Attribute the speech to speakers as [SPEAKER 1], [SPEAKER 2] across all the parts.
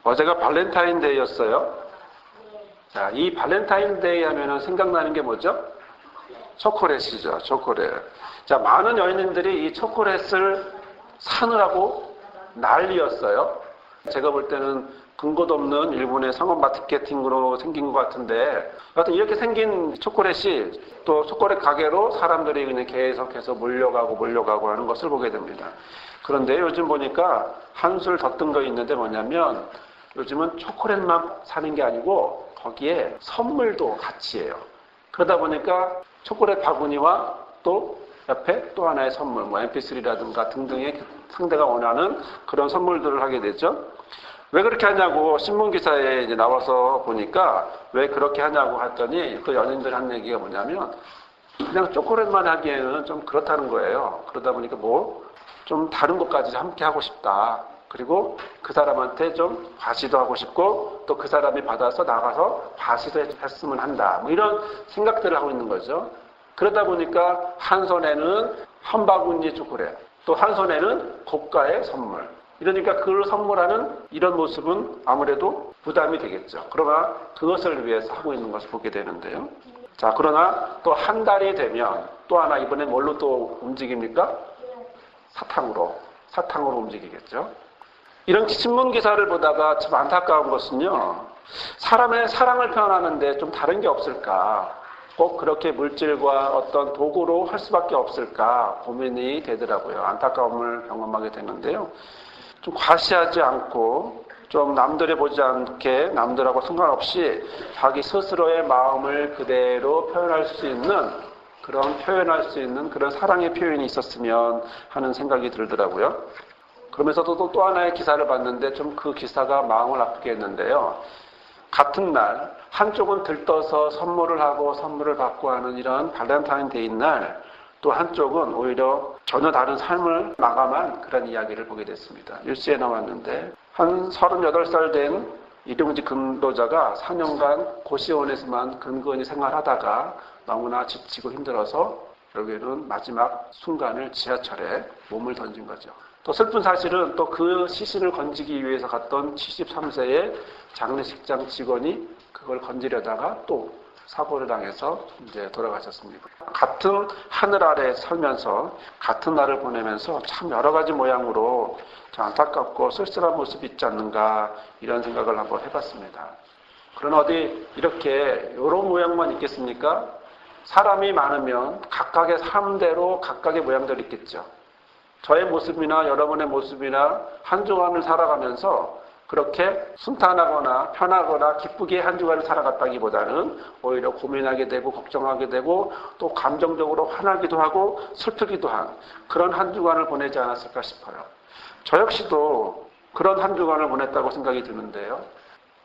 [SPEAKER 1] 어제가 발렌타인데이였어요. 자, 이 발렌타인데이 하면은 생각나는 게 뭐죠? 초콜릿이죠. 초콜릿. 자, 많은 여인들이 이 초콜릿을 사느라고 난리였어요. 제가 볼 때는 근거도 없는 일본의 상업 마케팅으로 생긴 것 같은데, 하여튼 이렇게 생긴 초콜릿이 또 초콜릿 가게로 사람들이 그냥 계속해서 몰려가고 하는 것을 보게 됩니다. 그런데 요즘 보니까 한술 더 뜬 거 있는데 뭐냐면, 요즘은 초콜릿만 사는 게 아니고 거기에 선물도 같이 해요. 그러다 보니까 초콜릿 바구니와 또 옆에 또 하나의 선물, 뭐 mp3라든가 등등의 상대가 원하는 그런 선물들을 하게 되죠. 왜 그렇게 하냐고 신문 기사에 이제 나와서 보니까 왜 그렇게 하냐고 했더니 그 연인들 한 얘기가 뭐냐면 그냥 초콜릿만 하기에는 좀 그렇다는 거예요. 그러다 보니까 뭐 좀 다른 것까지 함께 하고 싶다. 그리고 그 사람한테 좀 과시도 하고 싶고 또 그 사람이 받아서 나가서 과시도 했으면 한다. 뭐 이런 생각들을 하고 있는 거죠. 그러다 보니까 한 손에는 한 바구니 초콜릿, 또 한 손에는 고가의 선물. 이러니까 그걸 선물하는 이런 모습은 아무래도 부담이 되겠죠. 그러나 그것을 위해서 하고 있는 것을 보게 되는데요. 자, 그러나 또 한 달이 되면 또 하나 이번엔 뭘로 또 움직입니까? 사탕으로 움직이겠죠. 이런 신문 기사를 보다가 참 안타까운 것은요. 사람의 사랑을 표현하는데 좀 다른 게 없을까? 꼭 그렇게 물질과 어떤 도구로 할 수밖에 없을까 고민이 되더라고요. 안타까움을 경험하게 되는데요. 좀 과시하지 않고 좀 남들이 보지 않게 남들하고 상관없이 자기 스스로의 마음을 그대로 표현할 수 있는 그런 사랑의 표현이 있었으면 하는 생각이 들더라고요. 그러면서도 또 하나의 기사를 봤는데 좀 그 기사가 마음을 아프게 했는데요. 같은 날 한쪽은 들떠서 선물을 하고 선물을 받고 하는 이런 발렌타인데이 날 또 한쪽은 오히려 전혀 다른 삶을 마감한 그런 이야기를 보게 됐습니다. 뉴스에 나왔는데 한 38살 된 일용직 근로자가 4년간 고시원에서만 근근히 생활하다가 너무나 지치고 힘들어서 결국에는 마지막 순간을 지하철에 몸을 던진 거죠. 또 슬픈 사실은 또 그 시신을 건지기 위해서 갔던 73세의 장례식장 직원이 그걸 건지려다가 또 사고를 당해서 이제 돌아가셨습니다. 같은 하늘 아래 살면서 같은 날을 보내면서 참 여러 가지 모양으로 참 안타깝고 쓸쓸한 모습이 있지 않는가 이런 생각을 한번 해봤습니다. 그러나 어디 이렇게 이런 모양만 있겠습니까? 사람이 많으면 각각의 삶대로 각각의 모양들이 있겠죠. 저의 모습이나 여러분의 모습이나 한 주간을 살아가면서 그렇게 순탄하거나 편하거나 기쁘게 한 주간을 살아갔다기보다는 오히려 고민하게 되고 걱정하게 되고 또 감정적으로 화나기도 하고 슬프기도 한 그런 한 주간을 보내지 않았을까 싶어요. 저 역시도 그런 한 주간을 보냈다고 생각이 드는데요.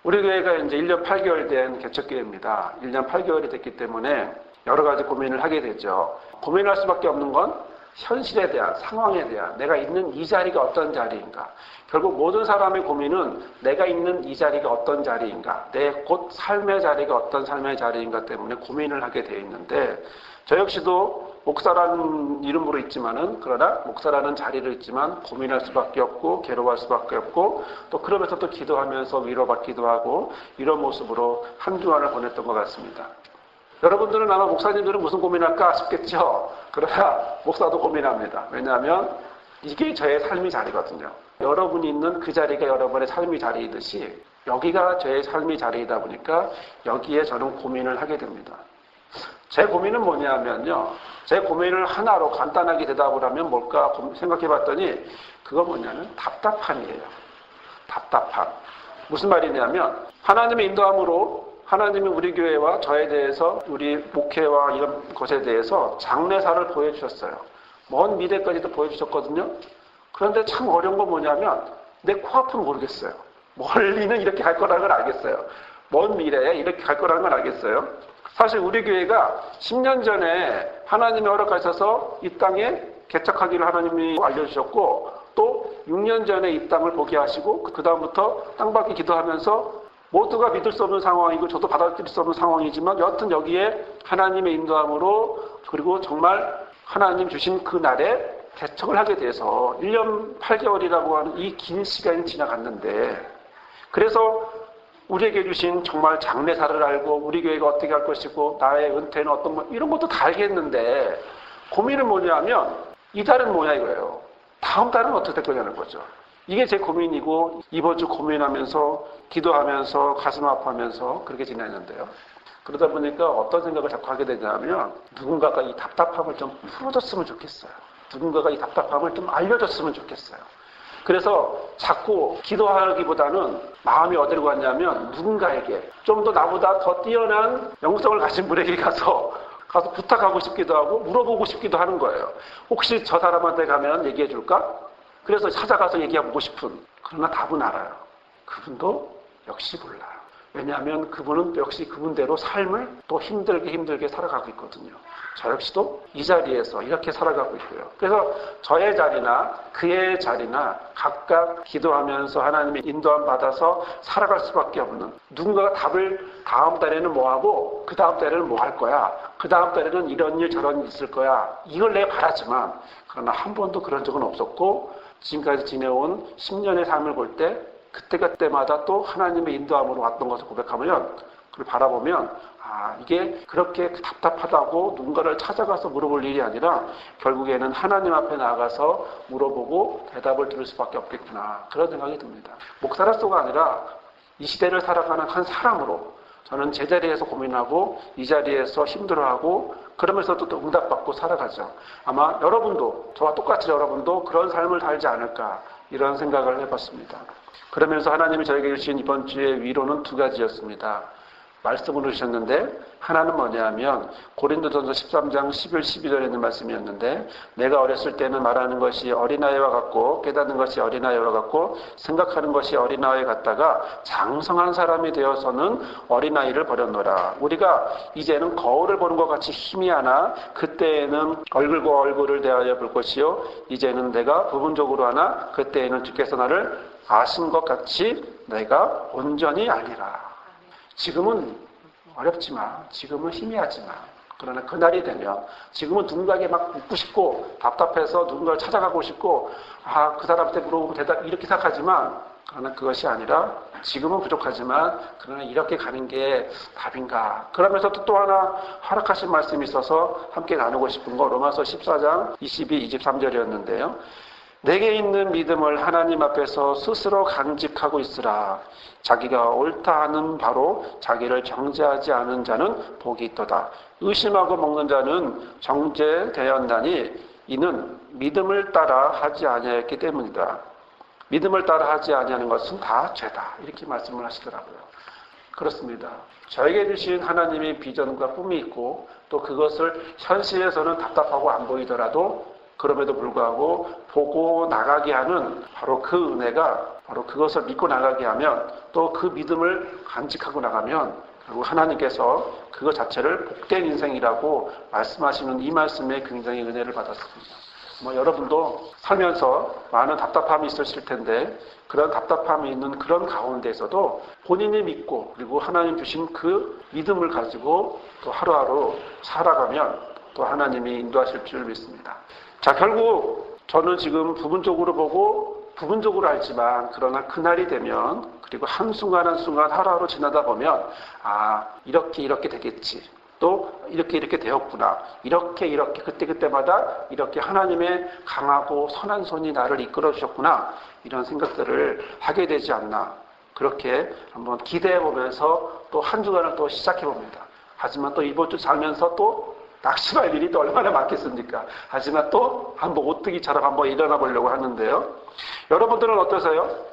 [SPEAKER 1] 우리 교회가 이제 1년 8개월 된 개척교회입니다. 1년 8개월이 됐기 때문에 여러 가지 고민을 하게 되죠. 고민할 수밖에 없는 건 현실에 대한, 상황에 대한, 내가 있는 이 자리가 어떤 자리인가. 결국 모든 사람의 고민은 내가 있는 이 자리가 어떤 자리인가, 내 곧 삶의 자리가 어떤 삶의 자리인가 때문에 고민을 하게 되어 있는데, 저 역시도 목사라는 이름으로 있지만은, 그러나 목사라는 자리를 있지만 고민할 수밖에 없고, 괴로워할 수밖에 없고, 또 그러면서 또 기도하면서 위로받기도 하고, 이런 모습으로 한 주간을 보냈던 것 같습니다. 여러분들은 아마 목사님들은 무슨 고민할까 싶겠죠. 그러나 목사도 고민합니다. 왜냐하면 이게 저의 삶의 자리거든요. 여러분이 있는 그 자리가 여러분의 삶의 자리이듯이 여기가 저의 삶의 자리이다 보니까 여기에 저는 고민을 하게 됩니다. 제 고민은 뭐냐면요. 제 고민을 하나로 간단하게 대답을 하면 뭘까 생각해 봤더니 그건 뭐냐면 답답함이에요. 답답함. 무슨 말이냐면 하나님의 인도함으로 하나님이 우리 교회와 저에 대해서 우리 목회와 이런 것에 대해서 장래사를 보여주셨어요. 먼 미래까지도 보여주셨거든요. 그런데 참 어려운 건 뭐냐면 내 코앞은 모르겠어요. 멀리는 이렇게 갈 거라는 걸 알겠어요. 먼 미래에 이렇게 갈 거라는 걸 알겠어요. 사실 우리 교회가 10년 전에 하나님의 허락하셔서 이 땅에 개척하기를 하나님이 알려주셨고 또 6년 전에 이 땅을 보게 하시고 그 다음부터 땅밖에 기도하면서 모두가 믿을 수 없는 상황이고 저도 받아들일 수 없는 상황이지만 여하튼 여기에 하나님의 인도함으로 그리고 정말 하나님 주신 그 날에 개척을 하게 돼서 1년 8개월이라고 하는 이 긴 시간이 지나갔는데 그래서 우리에게 주신 정말 장래사를 알고 우리 교회가 어떻게 할 것이고 나의 은퇴는 어떤 이런 것도 다 알겠는데 고민은 뭐냐면 이 달은 뭐냐 이거예요. 다음 달은 어떻게 될 거냐는 거죠. 이게 제 고민이고 이번 주 고민하면서 기도하면서 가슴 아파하면서 그렇게 지내는데요. 그러다 보니까 어떤 생각을 자꾸 하게 되냐면 누군가가 이 답답함을 좀 풀어줬으면 좋겠어요. 누군가가 이 답답함을 좀 알려줬으면 좋겠어요. 그래서 자꾸 기도하기보다는 마음이 어디로 갔냐면 누군가에게 좀 더 나보다 더 뛰어난 영성을 가진 분에게 가서 부탁하고 싶기도 하고 물어보고 싶기도 하는 거예요. 혹시 저 사람한테 가면 얘기해 줄까? 그래서 찾아가서 얘기해보고 싶은. 그러나 답은 알아요. 그분도 역시 몰라요. 왜냐하면 그분은 역시 그분대로 삶을 또 힘들게 살아가고 있거든요. 저 역시도 이 자리에서 이렇게 살아가고 있고요. 그래서 저의 자리나 그의 자리나 각각 기도하면서 하나님의 인도함 받아서 살아갈 수밖에 없는, 누군가가 답을 다음 달에는 뭐 하고 그 다음 달에는 뭐 할 거야, 그 다음 달에는 이런 일 저런 일 있을 거야, 이걸 내가 바라지만 그러나 한 번도 그런 적은 없었고 지금까지 지내온 10년의 삶을 볼 때 그때마다 또 하나님의 인도함으로 왔던 것을 고백하면, 그걸 바라보면 이게 그렇게 답답하다고 누군가를 찾아가서 물어볼 일이 아니라 결국에는 하나님 앞에 나아가서 물어보고 대답을 들을 수밖에 없겠구나, 그런 생각이 듭니다. 목사로서가 아니라 이 시대를 살아가는 한 사람으로 저는 제자리에서 고민하고 이 자리에서 힘들어하고 그러면서도 또 응답받고 살아가죠. 아마 여러분도, 저와 똑같이 여러분도 그런 삶을 살지 않을까, 이런 생각을 해봤습니다. 그러면서 하나님이 저에게 주신 이번 주의 위로는 두 가지였습니다. 말씀을 주셨는데 하나는 뭐냐면 고린도전서 13장 11, 12절에 있는 말씀이었는데, 내가 어렸을 때는 말하는 것이 어린아이와 같고 깨닫는 것이 어린아이와 같고 생각하는 것이 어린아이 같다가 장성한 사람이 되어서는 어린아이를 버렸노라. 우리가 이제는 거울을 보는 것 같이 희미하나 그때에는 얼굴과 얼굴을 대하여 볼 것이요 이제는 내가 부분적으로 하나 그때에는 주께서 나를 아신 것 같이 내가 온전히 알리라. 지금은 어렵지만, 지금은 희미하지만, 그러나 그날이 되면, 지금은 누군가에게 막 묻고 싶고 답답해서 누군가를 찾아가고 싶고 그 사람한테 물어보고 대답 이렇게 생각하지만, 그러나 그것이 아니라 지금은 부족하지만 그러나 이렇게 가는 게 답인가. 그러면서 또 하나 허락하신 말씀이 있어서 함께 나누고 싶은 거, 로마서 14장 22, 23절이었는데요. 내게 있는 믿음을 하나님 앞에서 스스로 간직하고 있으라. 자기가 옳다 하는 바로 자기를 정죄하지 않은 자는 복이 있도다. 의심하고 먹는 자는 정죄되었나니 이는 믿음을 따라 하지 아니하였기 때문이다. 믿음을 따라 하지 아니하는 것은 다 죄다. 이렇게 말씀을 하시더라고요. 그렇습니다. 저에게 주신 하나님의 비전과 꿈이 있고 또 그것을 현실에서는 답답하고 안 보이더라도 그럼에도 불구하고 보고 나가게 하는 바로 그 은혜가, 바로 그것을 믿고 나가게 하면, 또 그 믿음을 간직하고 나가면 결국 하나님께서 그것 자체를 복된 인생이라고 말씀하시는 이 말씀에 굉장히 은혜를 받았습니다. 여러분도 살면서 많은 답답함이 있으실 텐데 그런 답답함이 있는 그런 가운데에서도 본인이 믿고 그리고 하나님 주신 그 믿음을 가지고 또 하루하루 살아가면 또 하나님이 인도하실 줄 믿습니다. 자, 결국 저는 지금 부분적으로 보고 부분적으로 알지만 그러나 그날이 되면, 그리고 한순간 한순간 하루하루 지나다 보면 이렇게 되겠지, 또 이렇게 되었구나, 이렇게 그때마다 이렇게 하나님의 강하고 선한 손이 나를 이끌어 주셨구나, 이런 생각들을 하게 되지 않나, 그렇게 한번 기대해 보면서 또 한 주간을 또 시작해 봅니다. 하지만 또 이번 주 살면서 또 낙심할 일이 또 얼마나 많겠습니까? 하지만 또 한번 오뜨기처럼 한번 일어나 보려고 하는데요. 여러분들은 어떠세요?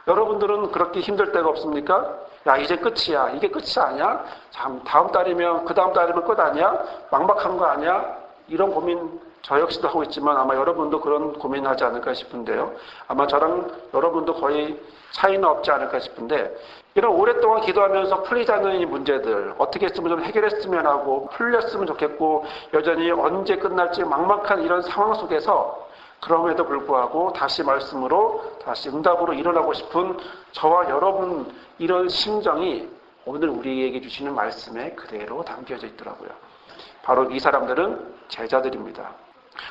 [SPEAKER 1] 여러분들은 그렇게 힘들 때가 없습니까? 야, 이제 끝이야. 이게 끝이 아니야? 참, 다음 달이면, 그 다음 달이면 끝 아니야? 막막한 거 아니야? 이런 고민 저 역시도 하고 있지만 아마 여러분도 그런 고민하지 않을까 싶은데요. 아마 저랑 여러분도 거의 차이는 없지 않을까 싶은데, 이런 오랫동안 기도하면서 풀리지 않는 이 문제들 어떻게 했으면 좀 해결했으면 하고 풀렸으면 좋겠고 여전히 언제 끝날지 막막한 이런 상황 속에서 그럼에도 불구하고 다시 말씀으로 다시 응답으로 일어나고 싶은 저와 여러분, 이런 심정이 오늘 우리에게 주시는 말씀에 그대로 담겨져 있더라고요. 바로 이 사람들은 제자들입니다.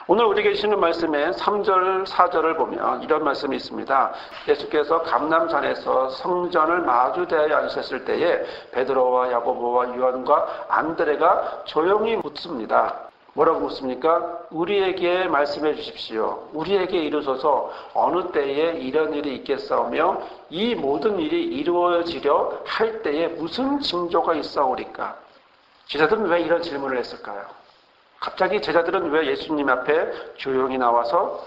[SPEAKER 1] 오늘 우리에게 주시는 말씀의 3절, 4절을 보면 이런 말씀이 있습니다. 예수께서 감람산에서 성전을 마주대하여 앉으셨을 때에 베드로와 야고보와 요한과 안드레가 조용히 묻습니다. 뭐라고 묻습니까? 우리에게 말씀해 주십시오. 우리에게 이루소서 어느 때에 이런 일이 있겠사오며 이 모든 일이 이루어지려 할 때에 무슨 징조가 있사오리까? 제자들은 왜 이런 질문을 했을까요? 갑자기 제자들은 왜 예수님 앞에 조용히 나와서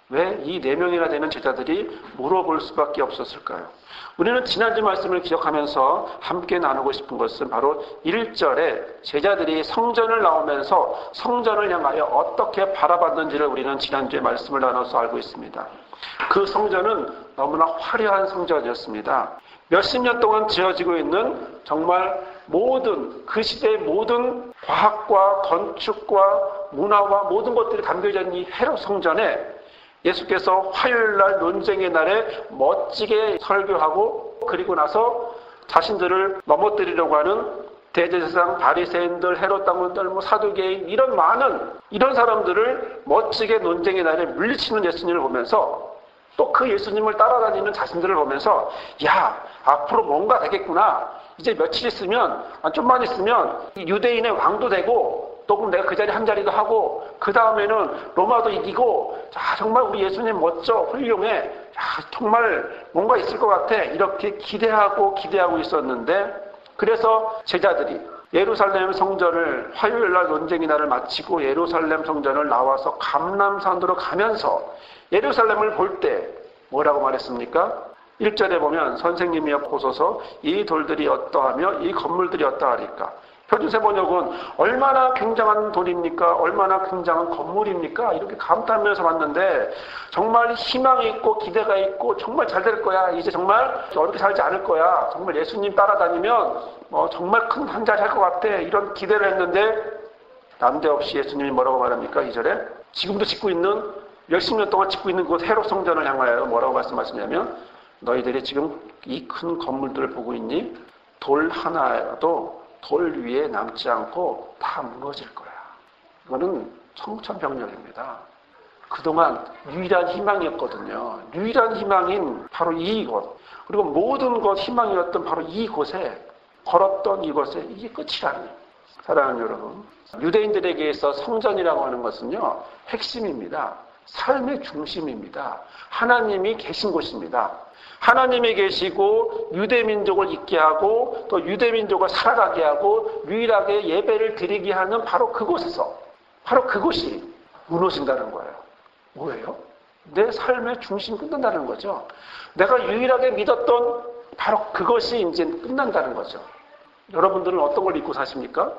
[SPEAKER 1] 왜 이 4명이나 되는 제자들이 물어볼 수밖에 없었을까요? 우리는 지난주 말씀을 기억하면서 함께 나누고 싶은 것은 바로 1절에 제자들이 성전을 나오면서 성전을 향하여 어떻게 바라봤는지를 우리는 지난주에 말씀을 나눠서 알고 있습니다. 그 성전은 너무나 화려한 성전이었습니다. 몇십 년 동안 지어지고 있는 정말 모든 그 시대의 모든 과학과 건축과 문화와 모든 것들이 담겨져 있는 이 헤롯 성전에 예수께서 화요일날 논쟁의 날에 멋지게 설교하고 그리고 나서 자신들을 넘어뜨리려고 하는 대제사장, 바리새인들, 헤롯 당원들, 사두개인 이런 많은 이런 사람들을 멋지게 논쟁의 날에 물리치는 예수님을 보면서 또 그 예수님을 따라다니는 자신들을 보면서 야, 앞으로 뭔가 되겠구나. 이제 며칠 있으면, 좀만 있으면 유대인의 왕도 되고 또 그럼 내가 그 자리에 한 자리도 하고 그 다음에는 로마도 이기고 자, 정말 우리 예수님 멋져, 훌륭해. 야, 정말 뭔가 있을 것 같아. 이렇게 기대하고 있었는데 그래서 제자들이 예루살렘 성전을 화요일날 논쟁의 날을 마치고 예루살렘 성전을 나와서 감람산으로 가면서 예루살렘을 볼 때 뭐라고 말했습니까? 1절에 보면 선생님이여 보소서 이 돌들이 어떠하며 이 건물들이 어떠하리까? 표준세 번역은 얼마나 굉장한 돌입니까? 얼마나 굉장한 건물입니까? 이렇게 감탄하면서 봤는데 정말 희망이 있고 기대가 있고 정말 잘 될 거야. 이제 정말 어렵게 살지 않을 거야. 정말 예수님 따라다니면 정말 큰 한 자리 할 것 같아. 이런 기대를 했는데 난데없이 예수님이 뭐라고 말합니까? 2절에 지금도 짓고 있는 몇십 년 동안 짓고 있는 그 헤롯 성전을 향하여 뭐라고 말씀하시냐면 너희들이 지금 이 큰 건물들을 보고 있니? 돌 하나라도 돌 위에 남지 않고 다 무너질 거야. 이거는 청천벽력입니다. 그동안 유일한 희망이었거든요. 유일한 희망인 바로 이곳. 그리고 모든 것 희망이었던 바로 이곳에 걸었던 이곳에 이게 끝이라니. 사랑하는 여러분, 유대인들에게 있어 성전이라고 하는 것은요. 핵심입니다. 삶의 중심입니다. 하나님이 계신 곳입니다. 하나님이 계시고 유대민족을 있게 하고 또 유대민족을 살아가게 하고 유일하게 예배를 드리게 하는 바로 그곳에서 바로 그곳이 무너진다는 거예요. 뭐예요? 내 삶의 중심이 끝난다는 거죠. 내가 유일하게 믿었던 바로 그것이 이제 끝난다는 거죠. 여러분들은 어떤 걸 믿고 사십니까?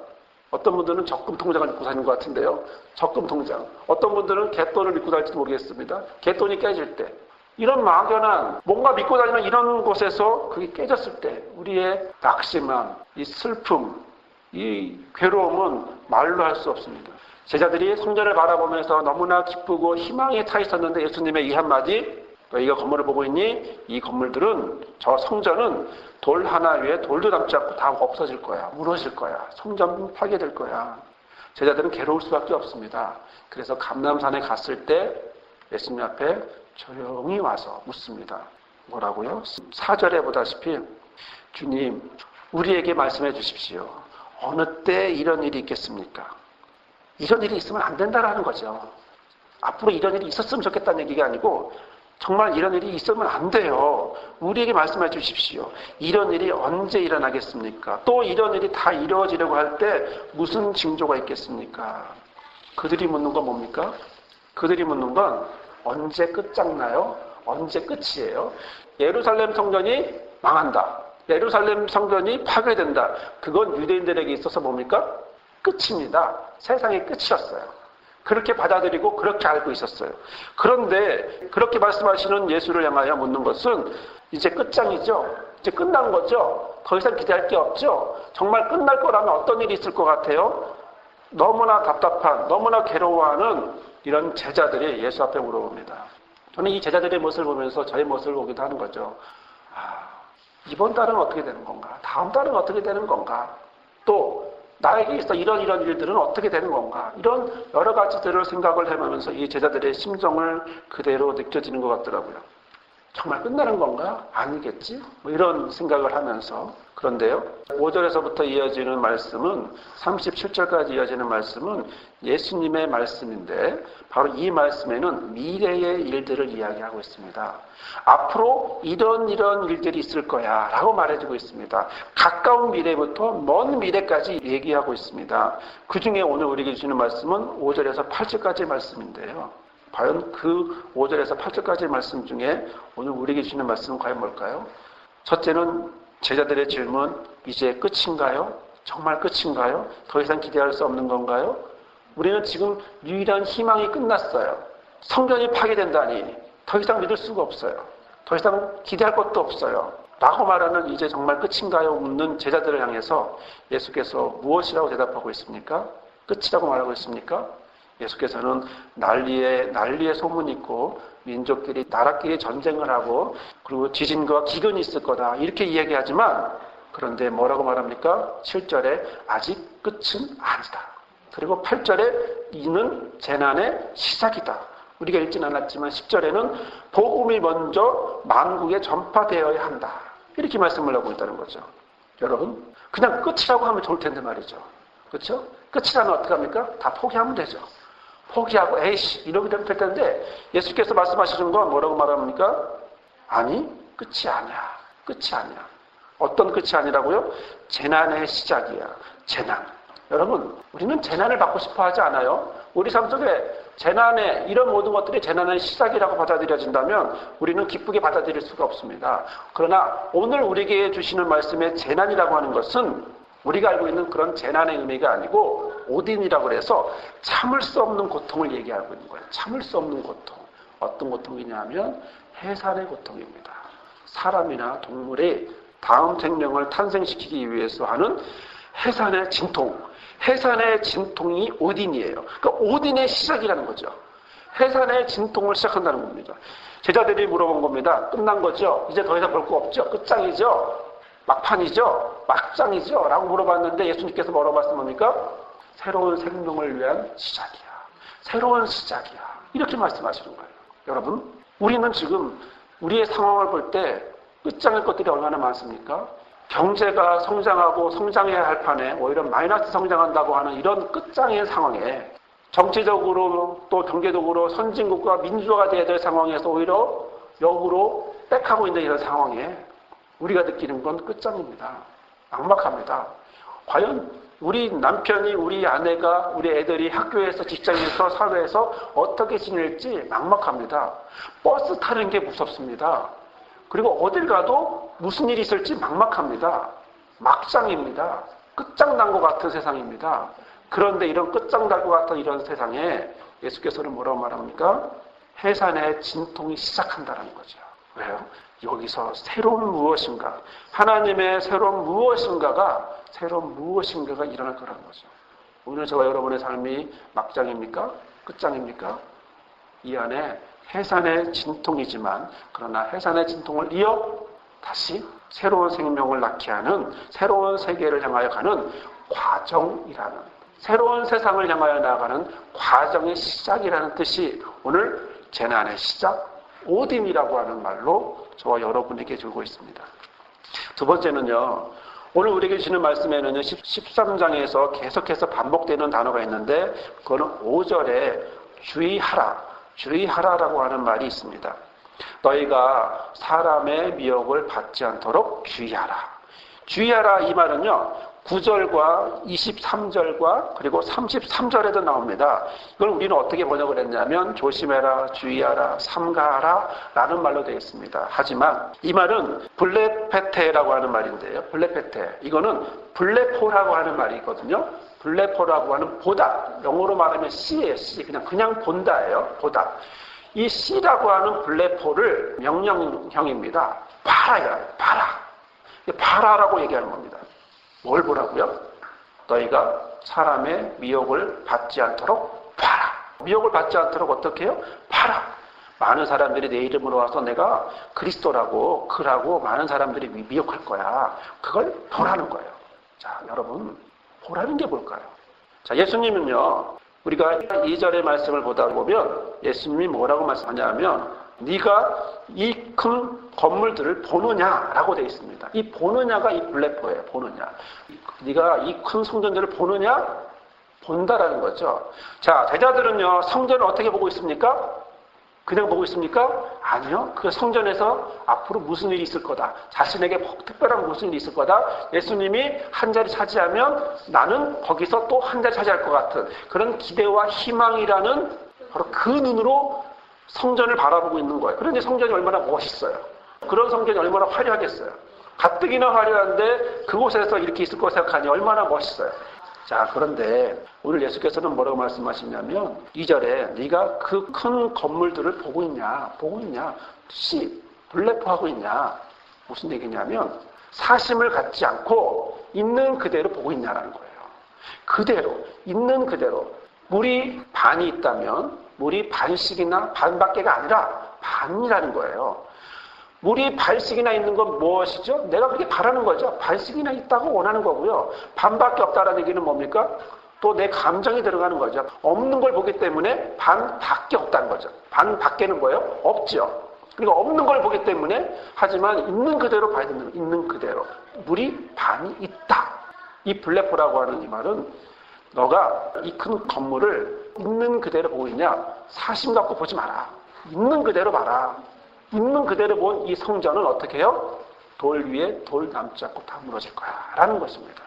[SPEAKER 1] 어떤 분들은 적금 통장을 믿고 사는 것 같은데요. 적금 통장. 어떤 분들은 갯돈을 믿고 살지도 모르겠습니다. 갯돈이 깨질 때. 이런 막연한 뭔가 믿고 다니는 이런 곳에서 그게 깨졌을 때 우리의 낙심함, 이 슬픔, 이 괴로움은 말로 할 수 없습니다. 제자들이 성전을 바라보면서 너무나 기쁘고 희망에 차 있었는데 예수님의 이 한마디 너희가 건물을 보고 있니? 이 건물들은 저 성전은 돌 하나 위에 돌도 남지 않고 다 없어질 거야. 무너질 거야. 성전 파괴될 거야. 제자들은 괴로울 수밖에 없습니다. 그래서 감람산에 갔을 때 예수님 앞에 조용히 와서 묻습니다. 뭐라고요? 4절에 보다시피 주님 우리에게 말씀해 주십시오. 어느 때 이런 일이 있겠습니까? 이런 일이 있으면 안 된다라는 거죠. 앞으로 이런 일이 있었으면 좋겠다는 얘기가 아니고 정말 이런 일이 있으면 안 돼요. 우리에게 말씀해 주십시오. 이런 일이 언제 일어나겠습니까? 또 이런 일이 다 이루어지려고 할 때 무슨 징조가 있겠습니까? 그들이 묻는 건 뭡니까? 그들이 묻는 건 언제 끝장나요? 언제 끝이에요? 예루살렘 성전이 망한다. 예루살렘 성전이 파괴된다. 그건 유대인들에게 있어서 뭡니까? 끝입니다. 세상의 끝이었어요. 그렇게 받아들이고 그렇게 알고 있었어요. 그런데 그렇게 말씀하시는 예수를 향하여 묻는 것은 이제 끝장이죠. 이제 끝난 거죠. 더 이상 기대할 게 없죠. 정말 끝날 거라면 어떤 일이 있을 것 같아요? 너무나 답답한, 너무나 괴로워하는 이런 제자들이 예수 앞에 물어봅니다. 저는 이 제자들의 모습을 보면서 저의 모습을 보기도 하는 거죠. 이번 달은 어떻게 되는 건가? 다음 달은 어떻게 되는 건가? 또 나에게 있어 이런 일들은 어떻게 되는 건가? 이런 여러 가지들을 생각을 해보면서 이 제자들의 심정을 그대로 느껴지는 것 같더라고요. 정말 끝나는 건가? 아니겠지? 뭐 이런 생각을 하면서. 그런데요, 5절에서부터 이어지는 말씀은 37절까지 이어지는 말씀은 예수님의 말씀인데 바로 이 말씀에는 미래의 일들을 이야기하고 있습니다. 앞으로 이런 일들이 있을 거야 라고 말해주고 있습니다. 가까운 미래부터 먼 미래까지 얘기하고 있습니다. 그 중에 오늘 우리에게 주시는 말씀은 5절에서 8절까지의 말씀인데요. 과연 그 5절에서 8절까지의 말씀 중에 오늘 우리에게 주시는 말씀은 과연 뭘까요? 첫째는 제자들의 질문, 이제 끝인가요? 정말 끝인가요? 더 이상 기대할 수 없는 건가요? 우리는 지금 유일한 희망이 끝났어요. 성전이 파괴된다니 더 이상 믿을 수가 없어요. 더 이상 기대할 것도 없어요. 라고 말하는 이제 정말 끝인가요? 묻는 제자들을 향해서 예수께서 무엇이라고 대답하고 있습니까? 끝이라고 말하고 있습니까? 예수께서는 난리의 소문이 있고 민족끼리 나라끼리 전쟁을 하고 그리고 지진과 기근이 있을 거다 이렇게 이야기하지만 그런데 뭐라고 말합니까? 7절에 아직 끝은 아니다. 그리고 8절에 이는 재난의 시작이다. 우리가 읽진 않았지만 10절에는 복음이 먼저 만국에 전파되어야 한다. 이렇게 말씀을 하고 있다는 거죠. 여러분 그냥 끝이라고 하면 좋을 텐데 말이죠. 그렇죠? 끝이라면 어떻게 합니까? 다 포기하면 되죠. 포기하고 에이씨 이러게 될 텐데 예수께서 말씀하시는 건 뭐라고 말합니까? 아니 끝이 아니야. 끝이 아니야. 어떤 끝이 아니라고요? 재난의 시작이야. 재난. 여러분 우리는 재난을 받고 싶어 하지 않아요? 우리 삶 속에 재난의 이런 모든 것들이 재난의 시작이라고 받아들여진다면 우리는 기쁘게 받아들일 수가 없습니다. 그러나 오늘 우리에게 주시는 말씀의 재난이라고 하는 것은 우리가 알고 있는 그런 재난의 의미가 아니고 오딘이라고 해서 참을 수 없는 고통을 얘기하고 있는 거예요. 참을 수 없는 고통. 어떤 고통이냐 하면 해산의 고통입니다. 사람이나 동물이 다음 생명을 탄생시키기 위해서 하는 해산의 진통. 해산의 진통이 오딘이에요. 그러니까 오딘의 시작이라는 거죠. 해산의 진통을 시작한다는 겁니다. 제자들이 물어본 겁니다. 끝난 거죠? 이제 더 이상 볼 거 없죠? 끝장이죠? 막판이죠? 막장이죠? 라고 물어봤는데 예수님께서 뭐라고 말씀합니까? 새로운 생명을 위한 시작이야. 새로운 시작이야. 이렇게 말씀하시는 거예요. 여러분, 우리는 지금 우리의 상황을 볼 때 끝장일 것들이 얼마나 많습니까? 경제가 성장하고 성장해야 할 판에 오히려 마이너스 성장한다고 하는 이런 끝장의 상황에 정치적으로 또 경제적으로 선진국가 민주화가 돼야 될 상황에서 오히려 역으로 빽하고 있는 이런 상황에 우리가 느끼는 건 끝장입니다. 막막합니다. 과연 우리 남편이, 우리 아내가, 우리 애들이 학교에서, 직장에서, 사회에서 어떻게 지낼지 막막합니다. 버스 타는 게 무섭습니다. 그리고 어딜 가도 무슨 일이 있을지 막막합니다. 막장입니다. 끝장난 것 같은 세상입니다. 그런데 이런 끝장날 것 같은 이런 세상에 예수께서는 뭐라고 말합니까? 해산의 진통이 시작한다는 거죠. 왜요? 여기서 새로운 무엇인가, 하나님의 새로운 무엇인가가 일어날 거라는 거죠. 오늘 저와 여러분의 삶이 막장입니까? 끝장입니까? 이 안에 해산의 진통이지만 그러나 해산의 진통을 이어 다시 새로운 생명을 낳게 하는 새로운 세계를 향하여 가는 과정이라는, 새로운 세상을 향하여 나아가는 과정의 시작이라는 뜻이 오늘 재난의 시작, 오딤이라고 하는 말로 저와 여러분에게 주고 있습니다. 두 번째는요, 오늘 우리에게 주시는 말씀에는요, 13장에서 계속해서 반복되는 단어가 있는데 그거는 5절에 주의하라라고 하는 말이 있습니다. 너희가 사람의 미혹을 받지 않도록 주의하라. 주의하라 이 말은요, 9절과 23절과 그리고 33절에도 나옵니다. 이걸 우리는 어떻게 번역을 했냐면 조심해라, 주의하라, 삼가하라 라는 말로 되어 있습니다. 하지만 이 말은 블레페테라고 하는 말인데요. 블레페테. 이거는 블레포라고 하는 말이거든요. 블레포라고 하는 보다. 영어로 말하면 C예요. C. 그냥 본다예요. 보다. 이 C라고 하는 블레포를 명령형입니다. 봐라라고 얘기하는 겁니다. 뭘 보라고요? 너희가 사람의 미혹을 받지 않도록 봐라. 미혹을 받지 않도록 어떻게 해요? 봐라. 많은 사람들이 내 이름으로 와서 내가 그리스도라고 그라고 많은 사람들이 미혹할 거야. 그걸 보라는 거예요. 자, 여러분, 보라는 게 뭘까요? 자, 예수님은요, 우리가 2절의 말씀을 보다 보면 예수님이 뭐라고 말씀하냐면 네가 이 큰 건물들을 보느냐라고 되어 있습니다. 이 보느냐가 이 블레포예요. 보느냐. 네가 이 큰 성전들을 보느냐? 본다라는 거죠. 자, 제자들은요, 성전을 어떻게 보고 있습니까? 그냥 보고 있습니까? 아니요. 그 성전에서 앞으로 무슨 일이 있을 거다. 자신에게 특별한 무슨 일이 있을 거다. 예수님이 한 자리 차지하면 나는 거기서 또 한 자리 차지할 것 같은 그런 기대와 희망이라는 바로 그 눈으로 성전을 바라보고 있는 거예요. 그런데 성전이 얼마나 멋있어요. 그런 성전이 얼마나 화려하겠어요. 가뜩이나 화려한데 그곳에서 이렇게 있을 거라고 생각하니 얼마나 멋있어요. 자, 그런데 오늘 예수께서는 뭐라고 말씀하시냐면 2절에 네가 그 큰 건물들을 보고 있냐? 블레포하고 있냐? 무슨 얘기냐면 사심을 갖지 않고 있는 그대로 보고 있냐라는 거예요. 그대로, 있는 그대로. 물이 반이 있다면 물이 반씩이나 반밖에가 아니라 반이라는 거예요. 물이 반씩이나 있는 건 무엇이죠? 내가 그렇게 바라는 거죠. 반씩이나 있다고 원하는 거고요. 반밖에 없다라는 얘기는 뭡니까? 또 내 감정이 들어가는 거죠. 없는 걸 보기 때문에 반밖에 없다는 거죠. 반밖에는 뭐예요? 없죠. 그러니까 없는 걸 보기 때문에 하지만 있는 그대로 봐야 되는 거예요. 있는 그대로. 물이 반이 있다. 이 블레포라고 하는 이 말은 너가 이 큰 건물을 있는 그대로 보고 있냐? 사심 갖고 보지 마라. 있는 그대로 봐라. 있는 그대로 본 이 성전은 어떻게 해요? 돌 위에 돌 남지 않고 다 무너질 거야 라는 것입니다.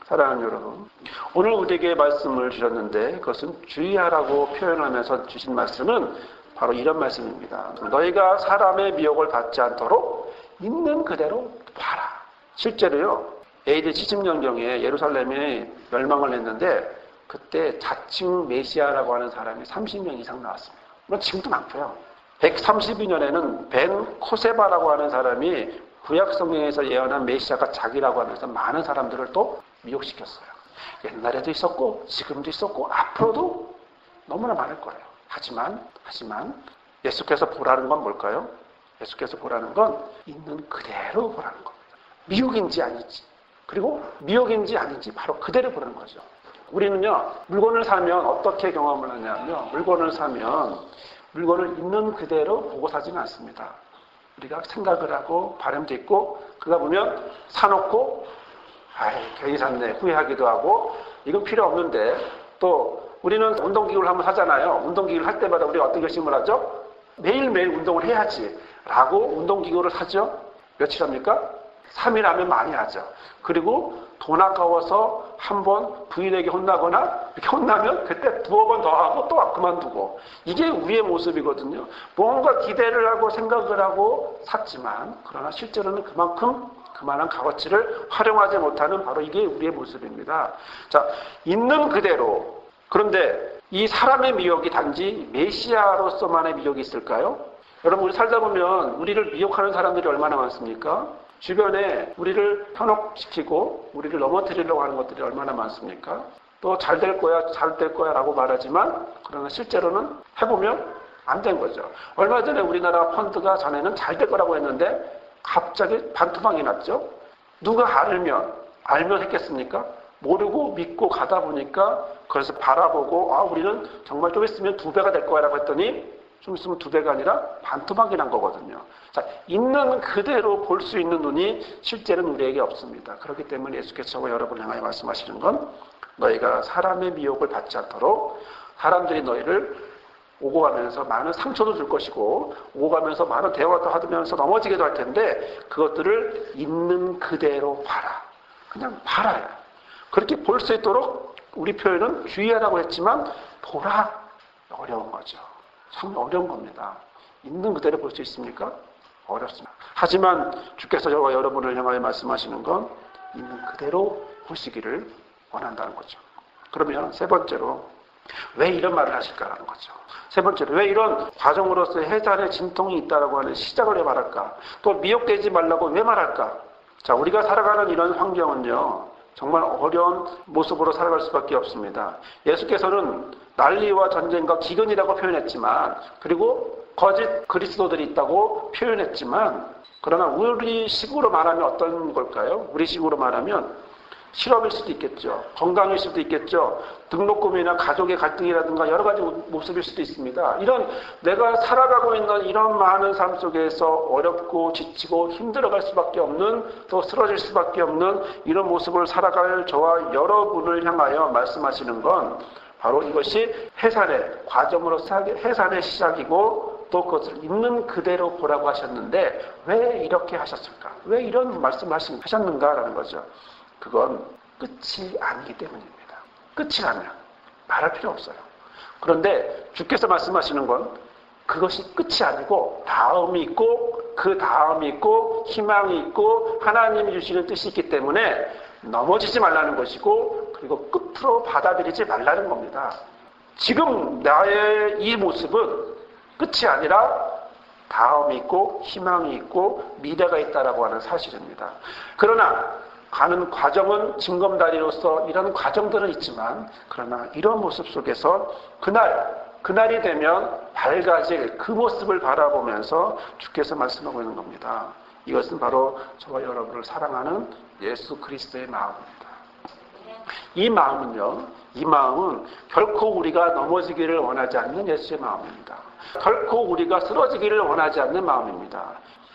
[SPEAKER 1] 사랑하는 여러분, 오늘 우리에게 말씀을 주셨는데 그것은 주의하라고 표현하면서 주신 말씀은 바로 이런 말씀입니다. 너희가 사람의 미혹을 받지 않도록 있는 그대로 봐라. 실제로요, AD 70년경에 예루살렘에 멸망을 했는데 그때 자칭 메시아라고 하는 사람이 30명 이상 나왔습니다. 물론 지금도 많고요. 132년에는 벤 코세바라고 하는 사람이 구약 성경에서 예언한 메시아가 자기라고 하면서 많은 사람들을 또 미혹시켰어요. 옛날에도 있었고 지금도 있었고 앞으로도 너무나 많을 거예요. 하지만 예수께서 보라는 건 뭘까요? 예수께서 보라는 건 있는 그대로 보라는 겁니다. 미혹인지 아닌지, 그리고 미혹인지 아닌지 바로 그대로 보라는 거죠. 우리는요, 물건을 사면 어떻게 경험을 하냐면요, 물건을 사면 물건을 있는 그대로 보고 사지는 않습니다. 우리가 생각을 하고 바람도 있고 그러다 보면 사놓고 괜히 샀네 후회하기도 하고 이건 필요 없는데, 또 우리는 운동기구를 한번 사잖아요. 운동기구를 할 때마다 우리가 어떤 결심을 하죠? 매일매일 운동을 해야지 라고 운동기구를 사죠. 며칠 합니까? 3일 하면 많이 하죠. 그리고 돈 아까워서 한번 부인에게 혼나거나 이렇게 혼나면 그때 두어 번 더 하고 또 그만두고, 이게 우리의 모습이거든요. 뭔가 기대를 하고 생각을 하고 샀지만 그러나 실제로는 그만한 값어치를 활용하지 못하는 바로 이게 우리의 모습입니다. 자, 있는 그대로. 그런데 이 사람의 미혹이 단지 메시아로서만의 미혹이 있을까요? 여러분, 우리 살다 보면 우리를 미혹하는 사람들이 얼마나 많습니까? 주변에 우리를 현혹시키고 우리를 넘어뜨리려고 하는 것들이 얼마나 많습니까? 또 잘 될 거야 라고 말하지만 그러나 실제로는 해보면 안 된 거죠. 얼마 전에 우리나라 펀드가 전에는 잘 될 거라고 했는데 갑자기 반토막이 났죠. 누가 알면 했겠습니까? 모르고 믿고 가다 보니까 그래서 바라보고 우리는 정말 좀 있으면 2배가 될 거야 라고 했더니 좀 있으면 2배가 아니라 반토막이 난 거거든요. 자, 있는 그대로 볼 수 있는 눈이 실제는 우리에게 없습니다. 그렇기 때문에 예수께서 저와 여러분을 향하여 말씀하시는 건 너희가 사람의 미혹을 받지 않도록, 사람들이 너희를 오고 가면서 많은 상처도 줄 것이고 오고 가면서 많은 대화도 하면서 넘어지기도 할 텐데 그것들을 있는 그대로 봐라. 그냥 봐라요. 그렇게 볼 수 있도록 우리 표현은 주의하라고 했지만 보라, 어려운 거죠. 참 어려운 겁니다. 있는 그대로 볼 수 있습니까? 어렵습니다. 하지만 주께서 저와 여러분을 향하여 말씀하시는 건 있는 그대로 보시기를 원한다는 거죠. 그러면 세 번째로 왜 이런 말을 하실까라는 거죠. 세 번째로 왜 이런 과정으로서의 해산의 진통이 있다라고 하는 시작을 왜 말할까? 또 미혹되지 말라고 왜 말할까? 자, 우리가 살아가는 이런 환경은요, 정말 어려운 모습으로 살아갈 수밖에 없습니다. 예수께서는 난리와 전쟁과 기근이라고 표현했지만, 그리고 거짓 그리스도들이 있다고 표현했지만, 그러나 우리 식으로 말하면 어떤 걸까요? 우리 식으로 말하면 실업일 수도 있겠죠. 건강일 수도 있겠죠. 등록금이나 가족의 갈등이라든가 여러 가지 모습일 수도 있습니다. 이런 내가 살아가고 있는 이런 많은 삶 속에서 어렵고 지치고 힘들어갈 수밖에 없는, 또 쓰러질 수밖에 없는 이런 모습을 살아갈 저와 여러분을 향하여 말씀하시는 건 바로 이것이 해산의 과정으로서 해산의 시작이고, 또 그것을 있는 그대로 보라고 하셨는데 왜 이렇게 하셨을까? 왜 이런 말씀하셨는가라는 거죠. 그건 끝이 아니기 때문입니다. 끝이 아니야. 말할 필요 없어요. 그런데 주께서 말씀하시는 건 그것이 끝이 아니고 다음이 있고, 그 다음이 있고, 희망이 있고, 하나님이 주시는 뜻이 있기 때문에 넘어지지 말라는 것이고, 그리고 끝으로 받아들이지 말라는 겁니다. 지금 나의 이 모습은 끝이 아니라 다음이 있고, 희망이 있고, 미래가 있다라고 하는 사실입니다. 그러나 가는 과정은 징검다리로서 이런 과정들은 있지만, 그러나 이런 모습 속에서 그날이 되면 밝아질 그 모습을 바라보면서 주께서 말씀하고 있는 겁니다. 이것은 바로 저와 여러분을 사랑하는 예수 그리스도의 마음입니다. 이 마음은 결코 우리가 넘어지기를 원하지 않는 예수의 마음입니다. 결코 우리가 쓰러지기를 원하지 않는 마음입니다.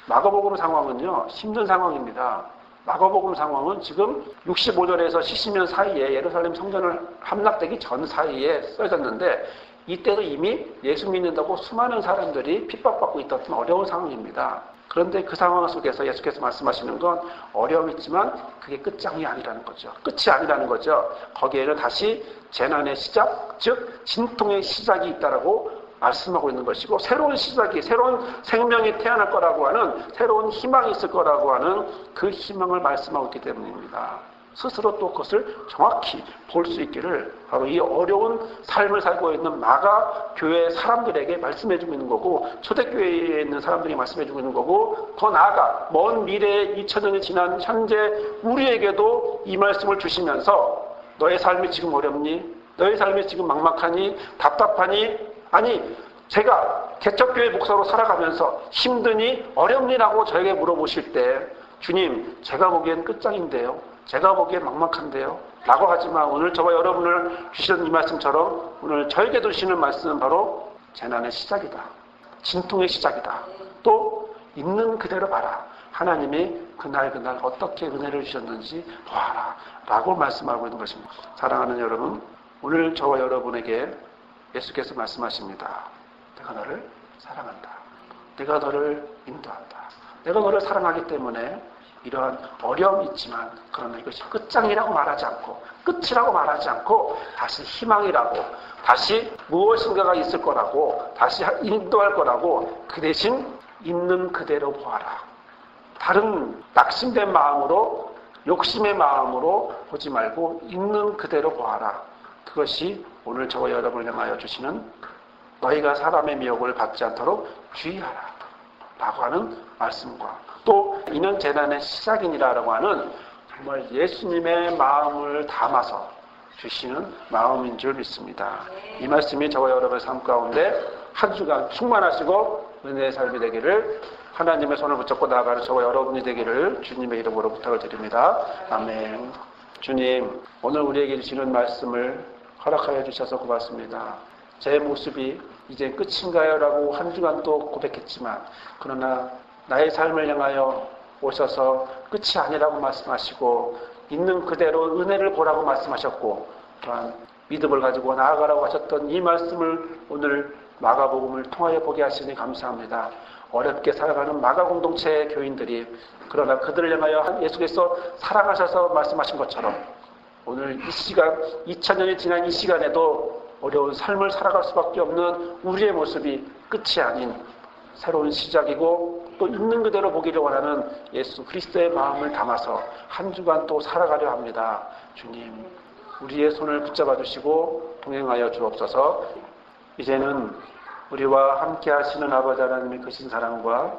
[SPEAKER 1] 마가복음 상황은요, 힘든 상황입니다. 마가복음 상황은 지금 65년에서 70년 사이에 예루살렘 성전을 함락되기 전 사이에 써졌는데, 이때도 이미 예수 믿는다고 수많은 사람들이 핍박받고 있던 어려운 상황입니다. 그런데 그 상황 속에서 예수께서 말씀하시는 건 어려움이 있지만 그게 끝장이 아니라는 거죠. 끝이 아니라는 거죠. 거기에는 다시 재난의 시작, 즉 진통의 시작이 있다라고 말씀하고 있는 것이고, 새로운 시작이, 새로운 생명이 태어날 거라고 하는, 새로운 희망이 있을 거라고 하는 그 희망을 말씀하고 있기 때문입니다. 스스로 또 그것을 정확히 볼 수 있기를 바로 이 어려운 삶을 살고 있는 마가 교회 사람들에게 말씀해주고 있는 거고, 초대교회에 있는 사람들이 말씀해주고 있는 거고, 더 나아가 먼 미래에 2000년이 지난 현재 우리에게도 이 말씀을 주시면서 너의 삶이 지금 어렵니? 너의 삶이 지금 막막하니? 답답하니? 아니, 제가 개척교회 목사로 살아가면서 힘드니? 어렵니라고 저에게 물어보실 때, 주님, 제가 보기엔 끝장인데요, 제가 보기엔 막막한데요 라고 하지만, 오늘 저와 여러분을 주시는 이 말씀처럼 오늘 저에게 주시는 말씀은 바로 재난의 시작이다, 진통의 시작이다, 또 있는 그대로 봐라, 하나님이 그날 어떻게 은혜를 주셨는지 보아라 라고 말씀하고 있는 것입니다. 사랑하는 여러분, 오늘 저와 여러분에게 예수께서 말씀하십니다. 내가 너를 사랑한다. 내가 너를 인도한다. 내가 너를 사랑하기 때문에 이러한 어려움이 있지만, 그러나 이것이 끝장이라고 말하지 않고, 끝이라고 말하지 않고, 다시 희망이라고, 다시 무엇인가가 있을 거라고, 다시 인도할 거라고, 그 대신 있는 그대로 보아라. 다른 낙심된 마음으로, 욕심의 마음으로 보지 말고 있는 그대로 보아라. 그것이 오늘 저와 여러분을 향하여 주시는 너희가 사람의 미혹을 받지 않도록 주의하라 라고 하는 말씀과, 또 이는 재난의 시작이니라라고 하는 정말 예수님의 마음을 담아서 주시는 마음인 줄 믿습니다. 이 말씀이 저와 여러분의 삶 가운데 한 주간 충만하시고 은혜의 삶이 되기를, 하나님의 손을 붙잡고 나아가는 저와 여러분이 되기를 주님의 이름으로 부탁을 드립니다. 아멘. 주님, 오늘 우리에게 주시는 말씀을 허락하여 주셔서 고맙습니다. 제 모습이 이제 끝인가요? 라고 한 주간 또 고백했지만, 그러나 나의 삶을 향하여 오셔서 끝이 아니라고 말씀하시고, 있는 그대로 은혜를 보라고 말씀하셨고, 또한 믿음을 가지고 나아가라고 하셨던 이 말씀을 오늘 마가복음을 통하여 보게 하시니 감사합니다. 어렵게 살아가는 마가 공동체의 교인들이, 그러나 그들을 향하여 예수께서 사랑하셔서 말씀하신 것처럼 오늘 이 시간, 2000년이 지난 이 시간에도 어려운 삶을 살아갈 수밖에 없는 우리의 모습이 끝이 아닌 새로운 시작이고, 또 있는 그대로 보기를 원하는 예수 그리스도의 마음을 담아서 한 주간 또 살아가려 합니다. 주님, 우리의 손을 붙잡아 주시고 동행하여 주옵소서. 이제는 우리와 함께 하시는 아버지 하나님의 크신 사랑과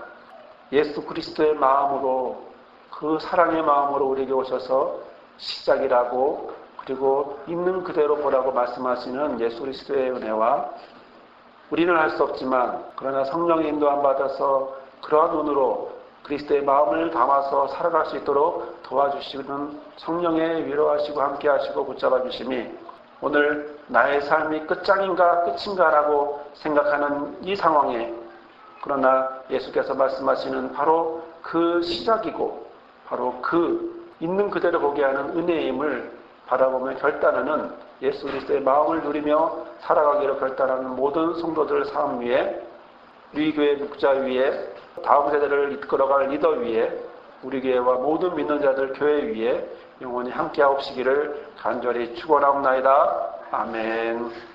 [SPEAKER 1] 예수 그리스도의 마음으로, 그 사랑의 마음으로 우리에게 오셔서 시작이라고, 그리고 있는 그대로 보라고 말씀하시는 예수 그리스도의 은혜와, 우리는 할 수 없지만 그러나 성령의 인도함 받아서 그러한 눈으로 그리스도의 마음을 담아서 살아갈 수 있도록 도와주시는 성령의 위로하시고 함께하시고 붙잡아 주심이 오늘 나의 삶이 끝장인가 끝인가라고 생각하는 이 상황에 그러나 예수께서 말씀하시는 바로 그 시작이고 바로 그 있는 그대로 보게 하는 은혜의 힘을 바라보며 결단하는 예수 그리스도의 마음을 누리며 살아가기로 결단하는 모든 성도들 삶 위에 우리 교회 목자 위에 다음 세대를 이끌어갈 리더 위에 우리 교회와 모든 믿는 자들 교회 위에 영원히 함께하옵시기를 간절히 축원하옵나이다. 아멘.